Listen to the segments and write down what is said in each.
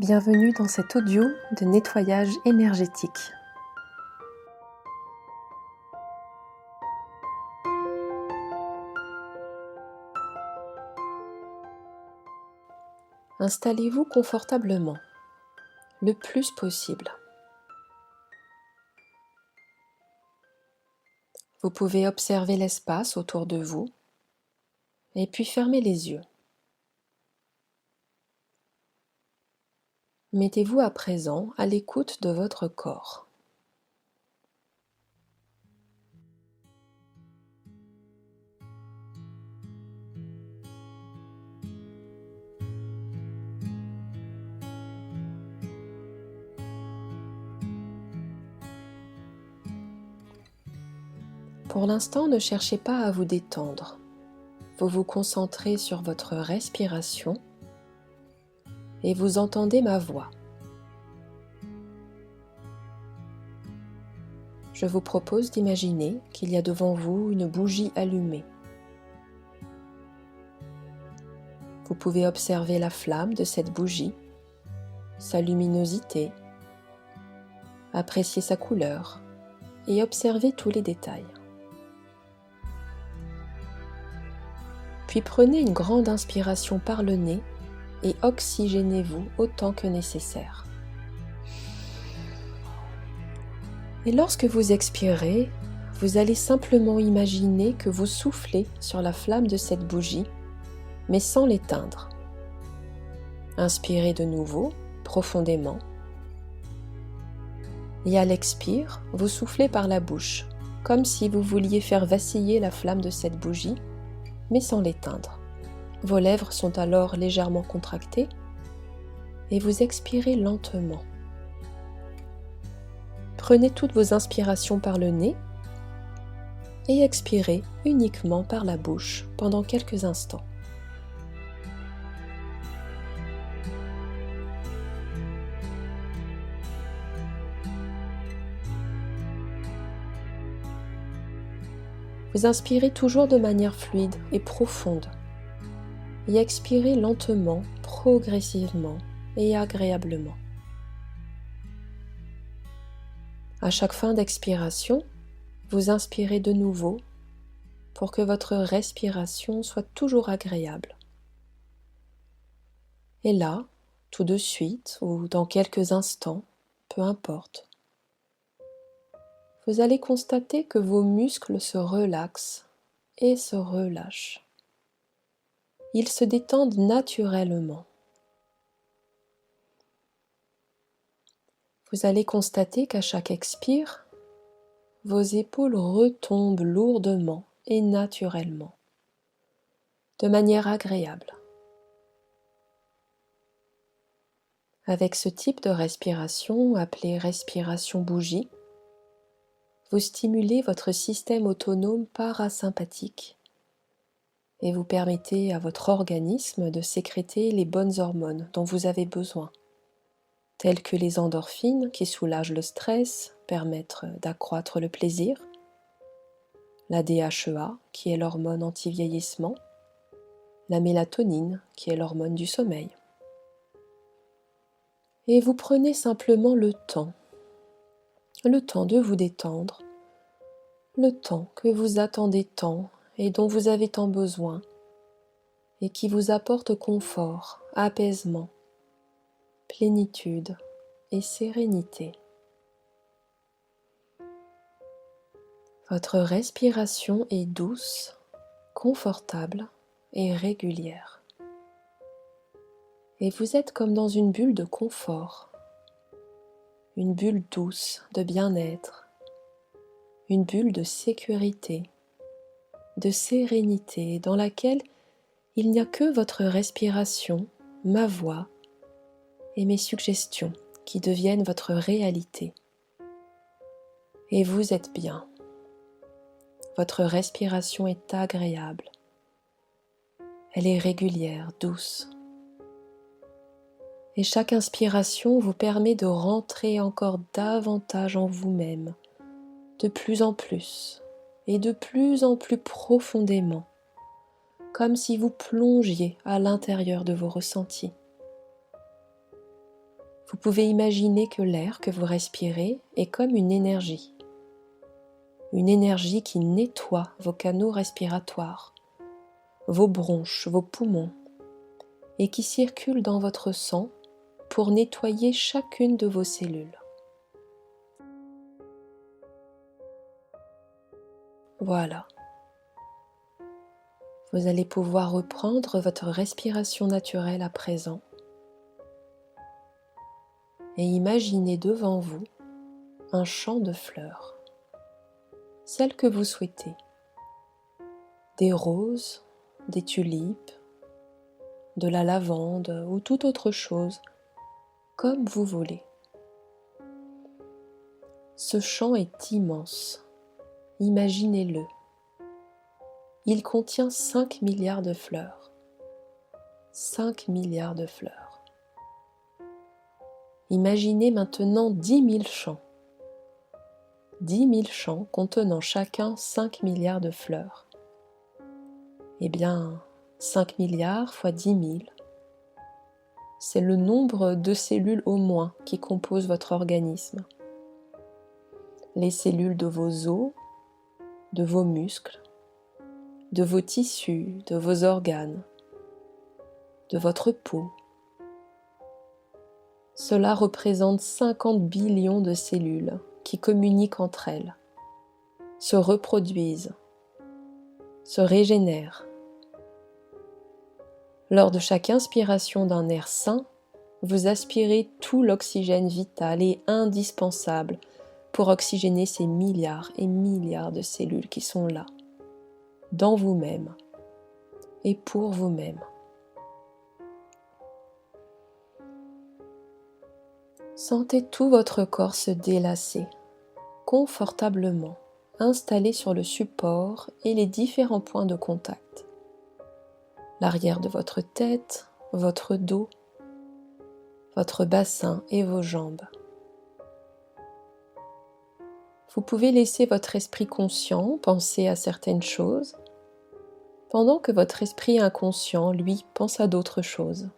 Bienvenue dans cet audio de nettoyage énergétique. Installez-vous confortablement, le plus possible. Vous pouvez observer l'espace autour de vous et puis fermer les yeux. Mettez-vous à présent à l'écoute de votre corps. Pour l'instant, ne cherchez pas à vous détendre. Vous vous concentrez sur votre respiration et vous entendez ma voix. Je vous propose d'imaginer qu'il y a devant vous une bougie allumée. Vous pouvez observer la flamme de cette bougie, sa luminosité, apprécier sa couleur et observer tous les détails. Puis prenez une grande inspiration par le nez et oxygénez-vous autant que nécessaire. Et lorsque vous expirez, vous allez simplement imaginer que vous soufflez sur la flamme de cette bougie, mais sans l'éteindre. Inspirez de nouveau, profondément. Et à l'expire, vous soufflez par la bouche, comme si vous vouliez faire vaciller la flamme de cette bougie, mais sans l'éteindre. Vos lèvres sont alors légèrement contractées et vous expirez lentement. Prenez toutes vos inspirations par le nez et expirez uniquement par la bouche pendant quelques instants. Vous inspirez toujours de manière fluide et profonde et expirez lentement, progressivement et agréablement. À chaque fin d'expiration, vous inspirez de nouveau pour que votre respiration soit toujours agréable. Et là, tout de suite ou dans quelques instants, peu importe, vous allez constater que vos muscles se relaxent et se relâchent. Ils se détendent naturellement. Vous allez constater qu'à chaque expire, vos épaules retombent lourdement et naturellement, de manière agréable. Avec ce type de respiration, appelée respiration bougie, vous stimulez votre système autonome parasympathique et vous permettez à votre organisme de sécréter les bonnes hormones dont vous avez besoin, telles que les endorphines qui soulagent le stress, permettent d'accroître le plaisir, la DHEA qui est l'hormone anti-vieillissement, la mélatonine qui est l'hormone du sommeil. Et vous prenez simplement le temps de vous détendre, le temps que vous attendez tant et dont vous avez tant besoin et qui vous apporte confort, apaisement, plénitude et sérénité. Votre respiration est douce, confortable et régulière. Et vous êtes comme dans une bulle de confort, une bulle douce de bien-être, une bulle de sécurité, de sérénité dans laquelle il n'y a que votre respiration, ma voix et mes suggestions qui deviennent votre réalité. Et vous êtes bien. Votre respiration est agréable. Elle est régulière, douce. Et chaque inspiration vous permet de rentrer encore davantage en vous-même, de plus en plus et de plus en plus profondément, comme si vous plongiez à l'intérieur de vos ressentis. Vous pouvez imaginer que l'air que vous respirez est comme une énergie qui nettoie vos canaux respiratoires, vos bronches, vos poumons, et qui circule dans votre sang pour nettoyer chacune de vos cellules. Voilà. Vous allez pouvoir reprendre votre respiration naturelle à présent et imaginer devant vous un champ de fleurs, celles que vous souhaitez, des roses, des tulipes, de la lavande ou toute autre chose, comme vous voulez. Ce champ est immense, imaginez-le. Il contient 5 milliards de fleurs. 5 milliards de fleurs. Imaginez maintenant 10 000 champs. 10 000 champs contenant chacun 5 milliards de fleurs. Eh bien, 5 milliards fois 10 000, c'est le nombre de cellules au moins qui composent votre organisme. Les cellules de vos os, de vos muscles, de vos tissus, de vos organes, de votre peau. Cela représente 50 billions de cellules qui communiquent entre elles, se reproduisent, se régénèrent. Lors de chaque inspiration d'un air sain, vous aspirez tout l'oxygène vital et indispensable pour oxygéner ces milliards et milliards de cellules qui sont là, dans vous-même et pour vous-même. Sentez tout votre corps se délasser, confortablement, installé sur le support et les différents points de contact. L'arrière de votre tête, votre dos, votre bassin et vos jambes. Vous pouvez laisser votre esprit conscient penser à certaines choses, pendant que votre esprit inconscient, lui, pense à d'autres choses.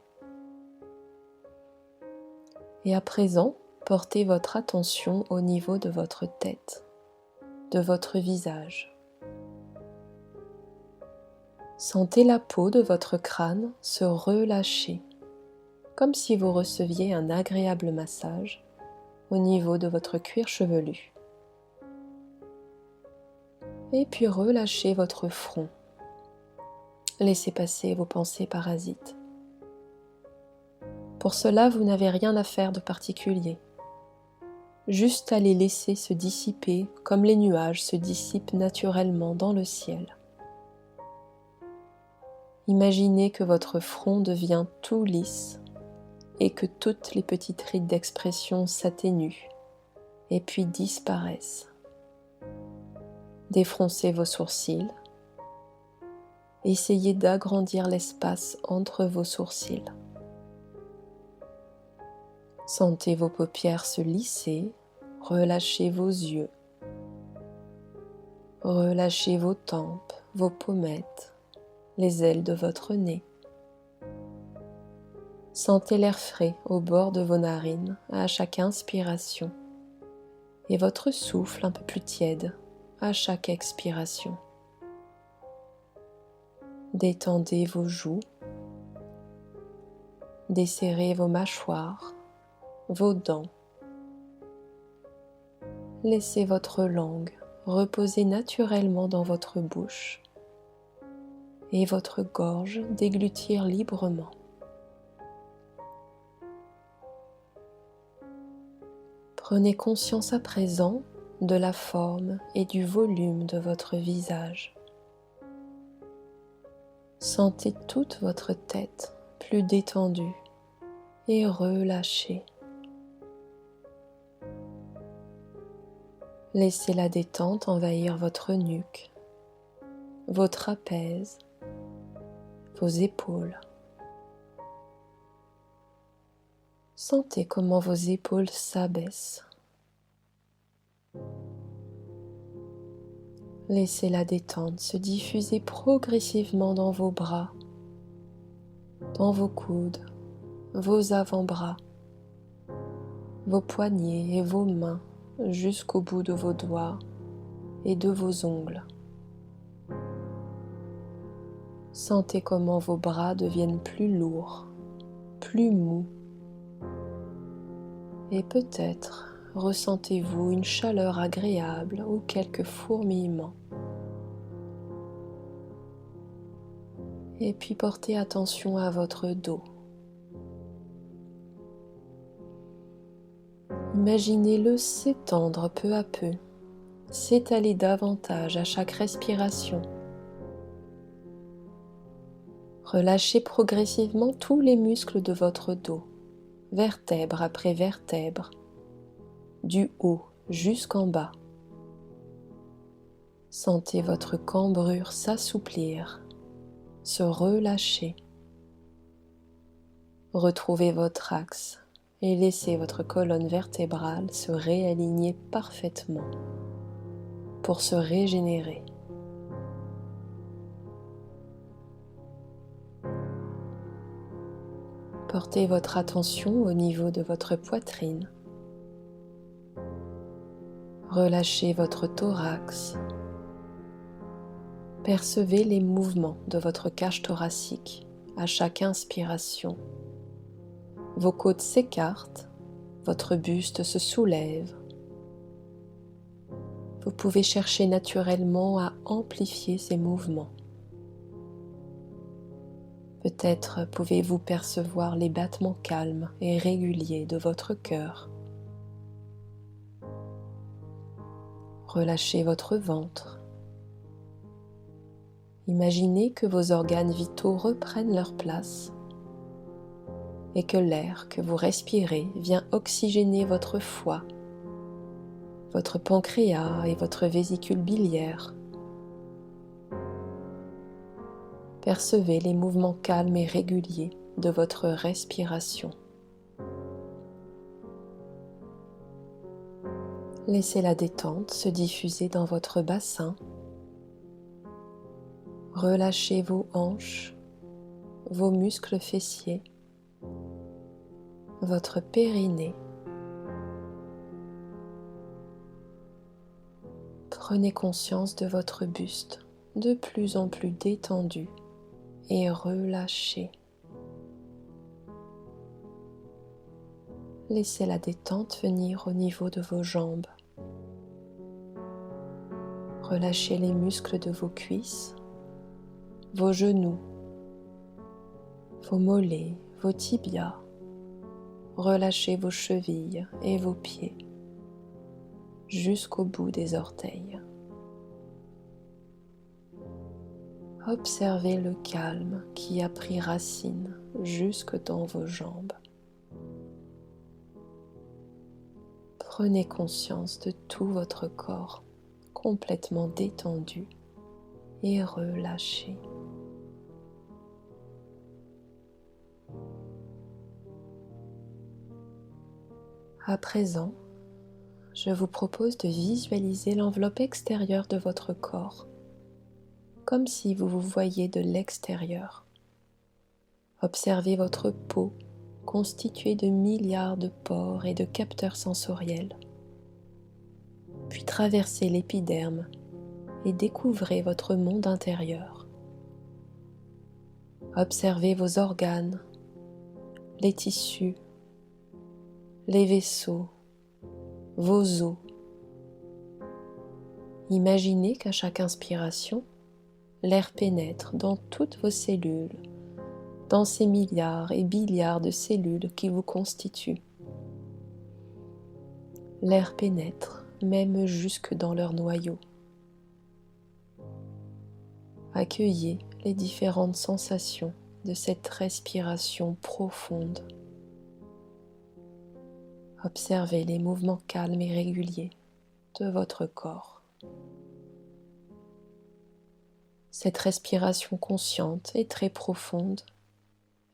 Et à présent, portez votre attention au niveau de votre tête, de votre visage. Sentez la peau de votre crâne se relâcher, comme si vous receviez un agréable massage au niveau de votre cuir chevelu. Et puis relâchez votre front. Laissez passer vos pensées parasites. Pour cela, vous n'avez rien à faire de particulier. Juste à les laisser se dissiper comme les nuages se dissipent naturellement dans le ciel. Imaginez que votre front devient tout lisse et que toutes les petites rides d'expression s'atténuent et puis disparaissent. Défroncez vos sourcils. Essayez d'agrandir l'espace entre vos sourcils. Sentez vos paupières se lisser, relâchez vos yeux. Relâchez vos tempes, vos pommettes, les ailes de votre nez. Sentez l'air frais au bord de vos narines à chaque inspiration et votre souffle un peu plus tiède à chaque expiration. Détendez vos joues, desserrez vos mâchoires, vos dents. Laissez votre langue reposer naturellement dans votre bouche et votre gorge déglutir librement. Prenez conscience à présent de la forme et du volume de votre visage. Sentez toute votre tête plus détendue et relâchée. Laissez la détente envahir votre nuque, vos trapèzes, vos épaules. Sentez comment vos épaules s'abaissent. Laissez la détente se diffuser progressivement dans vos bras, dans vos coudes, vos avant-bras, vos poignets et vos mains jusqu'au bout de vos doigts et de vos ongles. Sentez comment vos bras deviennent plus lourds, plus mous, et peut-être ressentez-vous une chaleur agréable ou quelques fourmillements. Et puis portez attention à votre dos. Imaginez-le s'étendre peu à peu, s'étaler davantage à chaque respiration. Relâchez progressivement tous les muscles de votre dos, vertèbre après vertèbre, du haut jusqu'en bas. Sentez votre cambrure s'assouplir, se relâcher. Retrouvez votre axe et laissez votre colonne vertébrale se réaligner parfaitement pour se régénérer. Portez votre attention au niveau de votre poitrine. Relâchez votre thorax. Percevez les mouvements de votre cage thoracique à chaque inspiration. Vos côtes s'écartent, votre buste se soulève. Vous pouvez chercher naturellement à amplifier ces mouvements. Peut-être pouvez-vous percevoir les battements calmes et réguliers de votre cœur. Relâchez votre ventre. Imaginez que vos organes vitaux reprennent leur place et que l'air que vous respirez vient oxygéner votre foie, votre pancréas et votre vésicule biliaire. Percevez les mouvements calmes et réguliers de votre respiration. Laissez la détente se diffuser dans votre bassin. Relâchez vos hanches, vos muscles fessiers, votre périnée. Prenez conscience de votre buste, de plus en plus détendu et relâché. Laissez la détente venir au niveau de vos jambes. Relâchez les muscles de vos cuisses, vos genoux, vos mollets, vos tibias. Relâchez vos chevilles et vos pieds jusqu'au bout des orteils. Observez le calme qui a pris racine jusque dans vos jambes. Prenez conscience de tout votre corps complètement détendu et relâché. À présent, je vous propose de visualiser l'enveloppe extérieure de votre corps, comme si vous vous voyiez de l'extérieur. Observez votre peau constituée de milliards de pores et de capteurs sensoriels. Puis traversez l'épiderme et découvrez votre monde intérieur. Observez vos organes, les tissus, les vaisseaux, vos os. Imaginez qu'à chaque inspiration, l'air pénètre dans toutes vos cellules, dans ces milliards et billiards de cellules qui vous constituent. L'air pénètre même jusque dans leur noyau. Accueillez les différentes sensations de cette respiration profonde. Observez les mouvements calmes et réguliers de votre corps. Cette respiration consciente et très profonde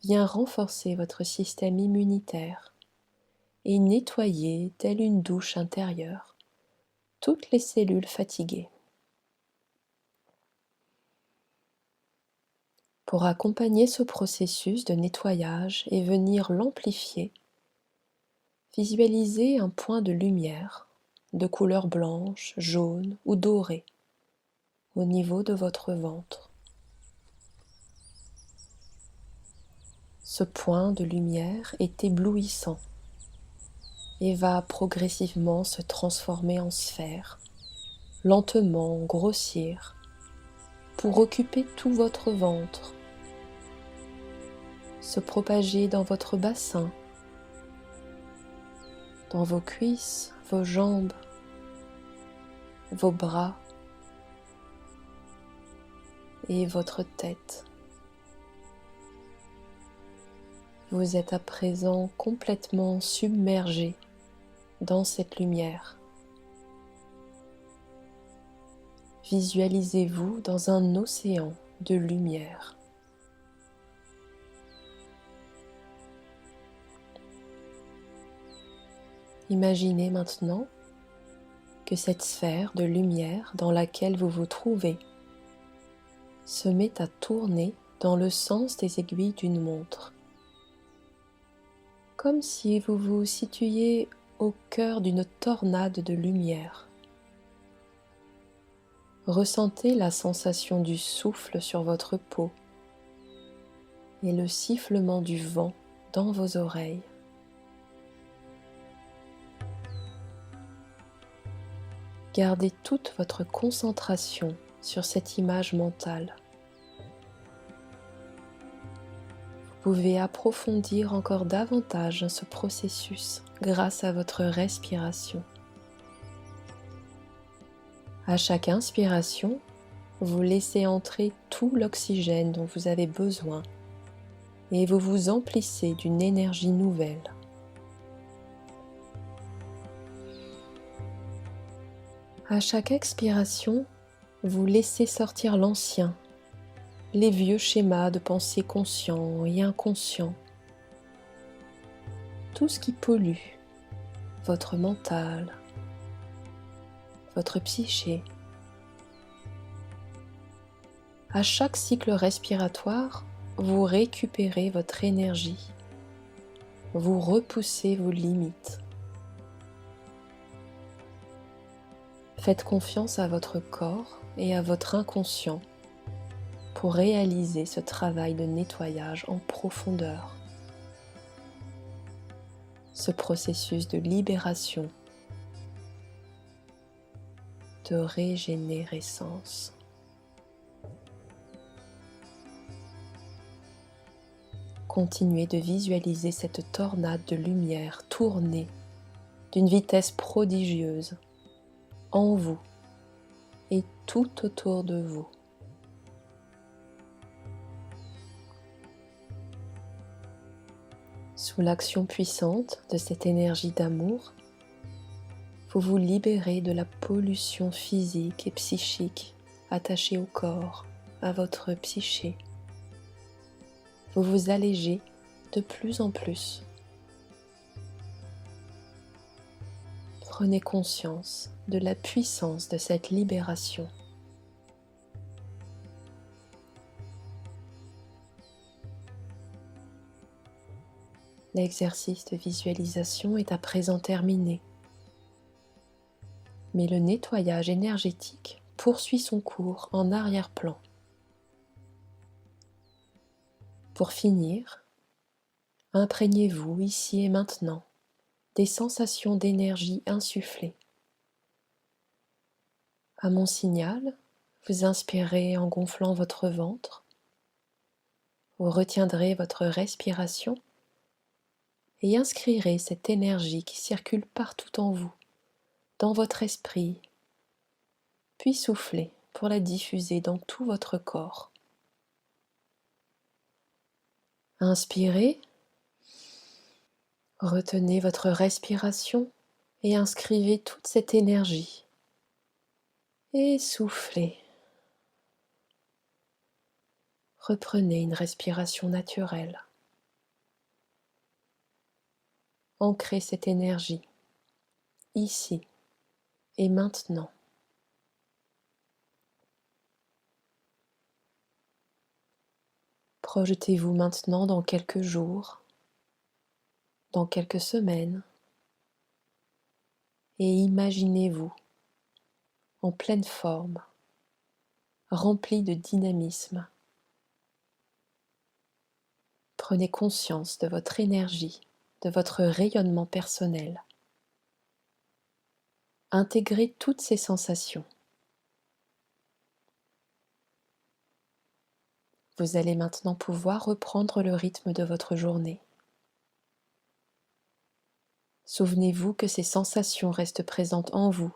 vient renforcer votre système immunitaire et nettoyer, telle une douche intérieure, toutes les cellules fatiguées. Pour accompagner ce processus de nettoyage et venir l'amplifier, Visualisez un point de lumière de couleur blanche, jaune ou dorée au niveau de votre ventre. Ce point de lumière est éblouissant et va progressivement se transformer en sphère, lentement grossir pour occuper tout votre ventre, se propager dans votre bassin, dans vos cuisses, vos jambes, vos bras et votre tête. Vous êtes à présent complètement submergé dans cette lumière. Visualisez-vous dans un océan de lumière. Imaginez maintenant que cette sphère de lumière dans laquelle vous vous trouvez se met à tourner dans le sens des aiguilles d'une montre, comme si vous vous situiez au cœur d'une tornade de lumière. Ressentez la sensation du souffle sur votre peau et le sifflement du vent dans vos oreilles. Gardez toute votre concentration sur cette image mentale. Vous pouvez approfondir encore davantage ce processus grâce à votre respiration. À chaque inspiration, vous laissez entrer tout l'oxygène dont vous avez besoin et vous vous emplissez d'une énergie nouvelle. À chaque expiration, vous laissez sortir l'ancien, les vieux schémas de pensée conscients et inconscients, tout ce qui pollue votre mental, votre psyché. À chaque cycle respiratoire, vous récupérez votre énergie, vous repoussez vos limites. Faites confiance à votre corps et à votre inconscient pour réaliser ce travail de nettoyage en profondeur. Ce processus de libération, de régénérescence. Continuez de visualiser cette tornade de lumière tourner d'une vitesse prodigieuse en vous et tout autour de vous. Sous l'action puissante de cette énergie d'amour, vous vous libérez de la pollution physique et psychique attachée au corps, à votre psyché. Vous vous allégez de plus en plus. Prenez conscience de la puissance de cette libération. L'exercice de visualisation est à présent terminé, mais le nettoyage énergétique poursuit son cours en arrière-plan. Pour finir, imprégnez-vous ici et maintenant des sensations d'énergie insufflée. À mon signal, vous inspirez en gonflant votre ventre, vous retiendrez votre respiration et inscrirez cette énergie qui circule partout en vous, dans votre esprit, puis soufflez pour la diffuser dans tout votre corps. Inspirez, retenez votre respiration et inscrivez toute cette énergie. Et soufflez. Reprenez une respiration naturelle. Ancrez cette énergie, ici et maintenant. Projetez-vous maintenant dans quelques jours, dans quelques semaines, et imaginez-vous en pleine forme, rempli de dynamisme. Prenez conscience de votre énergie, de votre rayonnement personnel. Intégrez toutes ces sensations. Vous allez maintenant pouvoir reprendre le rythme de votre journée. Souvenez-vous que ces sensations restent présentes en vous.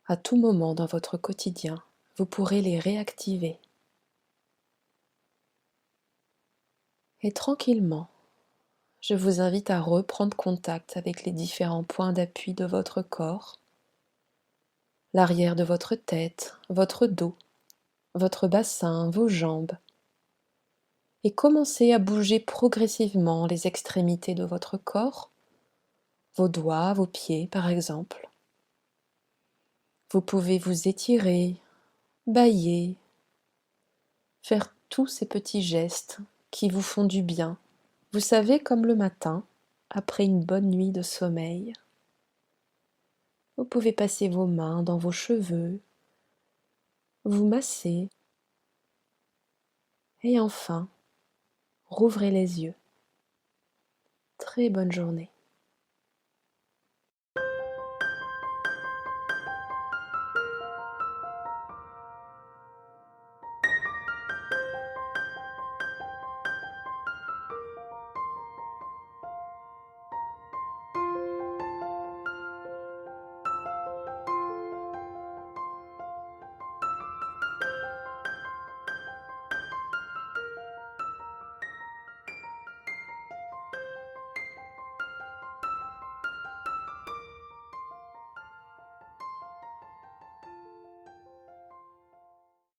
À tout moment dans votre quotidien, vous pourrez les réactiver. Et tranquillement, je vous invite à reprendre contact avec les différents points d'appui de votre corps, l'arrière de votre tête, votre dos, votre bassin, vos jambes, et commencez à bouger progressivement les extrémités de votre corps, vos doigts, vos pieds par exemple. Vous pouvez vous étirer, bâiller, faire tous ces petits gestes qui vous font du bien. Vous savez, comme le matin, après une bonne nuit de sommeil. Vous pouvez passer vos mains dans vos cheveux, vous masser, et enfin, rouvrez les yeux. Très bonne journée.